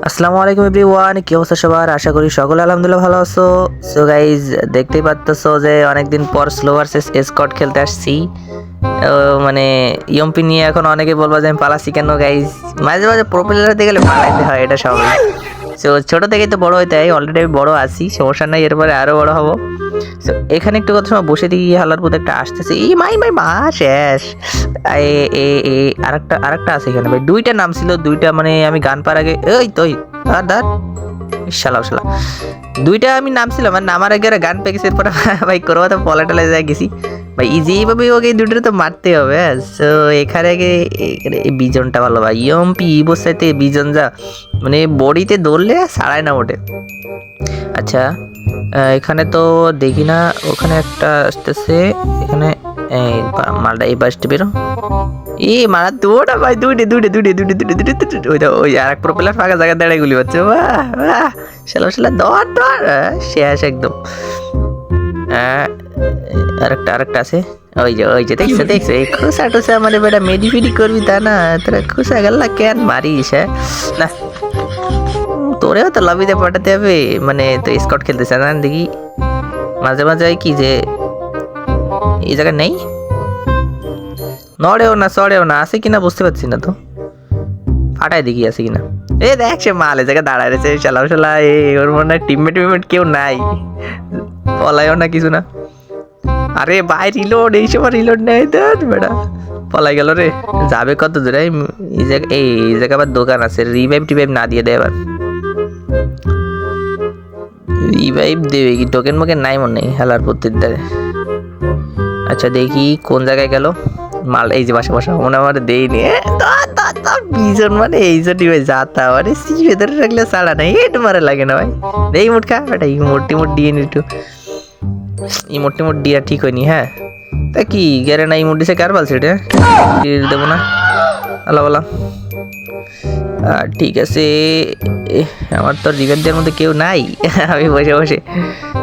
আসসালামু আলাইকুম এভরিওয়ান, কি অবস্থা সবার? আশা করি সকলে আলহামদুলিল্লাহ ভালো আছো। সো গাইজ, দেখতেই পাচ্ছো যে অনেকদিন পর স্লো ভার্সেস এসকট খেলতে আসছি। মানে ইয়ম্পি নিয়ে এখন অনেকে বলবো যে আমি পালাচ্ছি কেন গাইজ। মাঝে মাঝে প্রো প্লেয়ার হতে গেলে পালাইতে হয়, এটা স্বাভাবিক। সো ছোটো থেকেই তো বড় হইতে হয়, অলরেডি আমি বড় আছি, সমস্যা নাই, এরপরে আরও বড় হবো। সো এখানে একটু কথা সময় বসে দেখি হালার পথে একটা আসতেছে, এই মাই মাই মা শেষ। আরেকটা আছে এখানে ভাই, দুইটা নাম ছিল, দুইটা মানে আমি গান পার আগে ওই তো ধর শালা শালা দুইটা আমি নামছিলাম, মানে নামার আগে গান পেয়ে গেছি, এরপরে ভাই করবো তো পলাটালে যাই গেছি ভাই, যেইভাবে ওকে দুটো তো মারতে হবে। সো এখানে আগে এই বিজনটা ভালো ভাই, ইয়ম্পি বসাইতে বিজন যা মানে বডিতে ধরলে ছাড়ায় না ওঠে। আচ্ছা এখানে তো দেখি না, ওখানে একটা আসতেছে, এখানে মালটা এই বাসটা বেরো, এই মারা দুটা ভাই, দুইটে ওই আর এক প্রপেলার ফাঁকা জায়গা দাঁড়ায় গুলি হচ্ছে, বাহ শালা শালা দর শেষ একদম। আরেকটা আছে, ওই যে দেখছো এই খোসা টোসা মানে বেটা মেডিফিডি করবি তা না, তোরা খোসা গেল্লা কেন মারিস? হ্যাঁ না, তোরেও তো লবিতে পাঠাতে হবে, মানে তো স্কট খেলতেছে না দেখি মাঝে মাঝে কি যে এই জায়গায় নেই, নড়েও না সড়েও না, আছে কিনা বুঝতে পারছি না, তো ফাটাই দেখি আছে কিনা। এ দেখ সে মাল এ জায়গায় দাঁড়ায় রয়েছে, শালা শালা ওর মনে হয় টিমমেট কেউ নাই, পলাইও না কিছু না। আরে ভাই রিলোড, এই সময় রিলোড নেই তো বেটা, পলাই গেল রে। যাবে কত দূরে? এই জায়গায় আবার দোকান আছে, রিভাইভ টিভাইভ না দিয়ে দেয় আবার, রিভাইভ দেবে কি? টোকেন মোকেন নাই মনে নেই হেলার প্রত্যেক দ্বারে। আচ্ছা দেখি কোন জায়গায় গেল মাল, এই যে বাসা বাসা মনে আমার দেয়নি বিজন, মানে এই জন্যই ভাই যাতা মানে সি ভেতরে রাখলে ছাড়া নাই, এটু মারে লাগে না ভাই। এই মুট খা বেটা, ইমোট টিমোট দিয়ে নি একটু, ইমোট টিমোট দিয়া ঠিক হয়নি। হ্যাঁ তা কি গেরে না ইমোট দিছে, কার পালছে এটা দেবো না, আল্লাহ বলা। ঠিক আছে, আমার তো রিভেঞ্জ দেওয়ার মধ্যে কেউ নাই, আমি বসে বসে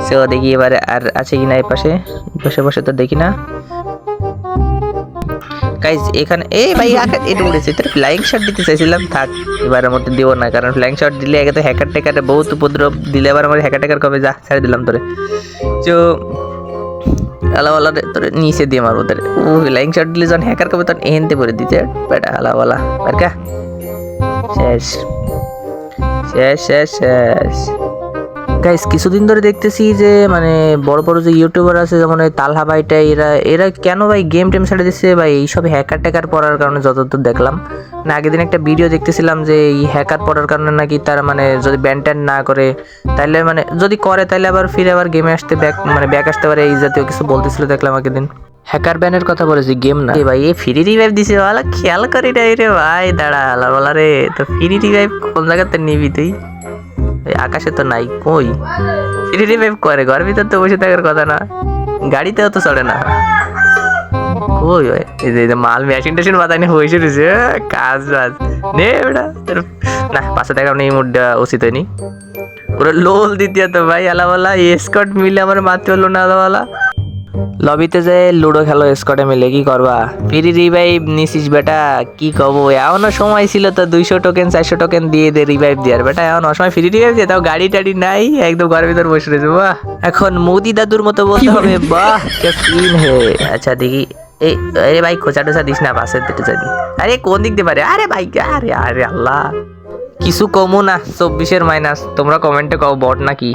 সে দেখি এবারে আর আছে কি না। এই পাশে বসে বসে তো দেখি না গাইজ, এখানে এই ভাই এটা উড়েছে, তোর ফ্লাইং শট দিতে চাইছিলাম, থাক এবারের মধ্যে দেবো না, কারণ ফ্লাইং শট দিলে আগে তো হ্যাকার টেকারে বহুত উপদ্রব দিলে, এবার আমার হ্যাকার টেকার কবে, যা ছেড়ে দিলাম তোরে। তো আলাওয়ালা তোরে নিচে দিয়ে মারবো তোরে, ও ফ্লাইং শট দিলে যখন হ্যাকার কবে তখন এনতে করে দিতে বেটা আলাওয়ালা, আর কা শেষ শেষ শেষ শেষ। গাইস কিছুদিন ধরে দেখতেছি যে মানে বড় বড় যে ইউটিউবার আছে, যেমন এই তালহা ভাইটা, এরা কেন ভাই গেম টেম ছেড়ে দিচ্ছে ভাই, এইসব হ্যাকার ট্যাকার পড়ার কারণে যতদূর দেখলাম। না আগের দিন একটা ভিডিও দেখতেছিলাম যে এই হ্যাকার পড়ার কারণে নাকি তারা মানে যদি ব্যান ট্যান না করে, তাহলে মানে যদি করে তাহলে আবার ফিরে আবার গেমে আসতে ব্যাক আসতে পারে, এই জাতীয় কিছু বলতেছিল দেখলাম আগের দিন। হ্যাকার ব্যানের কথা বলেছি, গেম না ভাই। এই ফ্রি রিভাইভ দিছে ভালো খেয়াল করি নাই রে ভাই, দাঁড়া বলা রে, তো ফ্রি রিভাইভ কোন জায়গাতে নিবি তুই? আকাশে তো নাই, কই ফ্রি রিভাইভ করে? ঘর ভিতর তো বসে থাকার কথা না, গাড়িতেও তো চড়ে না, কই ভাই? এই যে মাল মেশিন টেশিন মাথায় নিয়ে হয়েছে রয়েছে, কাজ বাজ নে বেটা না, পাশে থাকা নেই, মুডটা উচিত হয়নি। পুরো লোল দিতে তো ভাই, আলাওয়ালা এসকট মিলে আমার মারতে হলো না, আলাওয়ালা লবিতে যে লুডো খেলো স্কটে মিলে, কি করবা? ফ্রি রিভাইভ নিছিস বেটা, কি কব? এমনও সময় ছিল তো 200 টোকেন 400 টোকেন দিয়ে দে রিভাইভ দেওয়ার, বেটা এমন অসময় ফ্রি রিভাইভ দিয়ে তাও গাড়ি টাড়ি নাই, একদম ঘরের ভিতর বসে রয়েছে। বাহ, এখন মোদি দাদুর মতো বলতে হবে, বাহ কে সিন হে। আচ্ছা দেখি, এই আরে ভাই খোঁচা টোচা দিস না, পাশের দিকে যাবি। আরে কোন দিক দিয়ে পারে? আরে ভাই আরে আরে আল্লাহ, কিছু কমু না, 24-এর মাইনাস। তোমরা কমেন্টে কও বট নাকি?